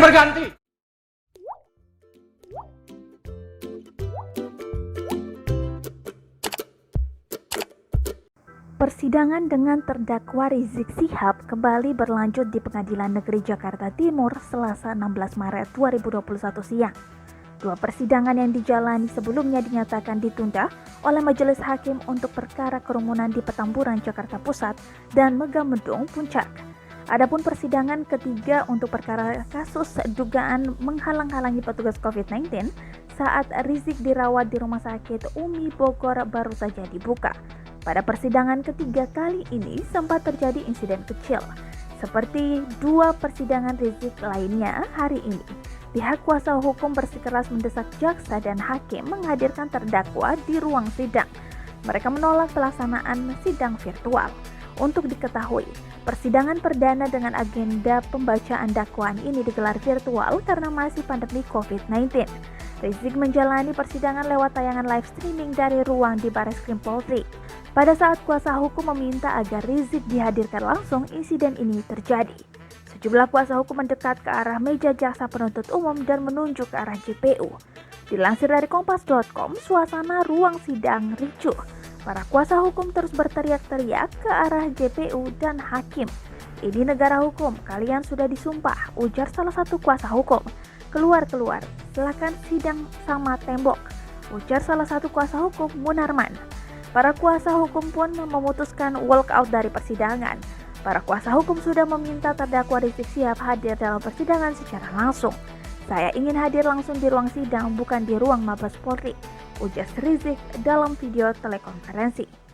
berganti. Persidangan dengan terdakwa Rizik Syihab kembali berlanjut di Pengadilan Negeri Jakarta Timur Selasa 16 Maret 2021 siang. Dua persidangan yang dijalani sebelumnya dinyatakan ditunda oleh Majelis Hakim untuk perkara kerumunan di Petamburan, Jakarta Pusat dan Megamendung, Puncak. Adapun persidangan ketiga untuk perkara kasus dugaan menghalang-halangi petugas COVID-19 saat Rizik dirawat di Rumah Sakit Umi Bogor baru saja dibuka. Pada persidangan ketiga kali ini sempat terjadi insiden kecil, seperti dua persidangan Rizik lainnya hari ini. Pihak kuasa hukum bersikeras mendesak jaksa dan hakim menghadirkan terdakwa di ruang sidang. Mereka menolak pelaksanaan sidang virtual. Untuk diketahui, persidangan perdana dengan agenda pembacaan dakwaan ini digelar virtual karena masih pandemi COVID-19. Rizik menjalani persidangan lewat tayangan live streaming dari ruang di Barreskrim Polri. Pada saat kuasa hukum meminta agar Rizik dihadirkan langsung, insiden ini terjadi. Sejumlah kuasa hukum mendekat ke arah meja jaksa penuntut umum dan menunjuk ke arah JPU. Dilansir dari Kompas.com, suasana ruang sidang ricuh. Para kuasa hukum terus berteriak-teriak ke arah JPU dan hakim. Ini negara hukum, kalian sudah disumpah, ujar salah satu kuasa hukum. Keluar, silakan sidang sama tembok, ujar salah satu kuasa hukum, Munarman. Para kuasa hukum pun memutuskan walkout dari persidangan. Para kuasa hukum sudah meminta terdakwa Rizik Syihab hadir dalam persidangan secara langsung. Saya ingin hadir langsung di ruang sidang, bukan di ruang Mabes Polri, ujar Rizik dalam video telekonferensi.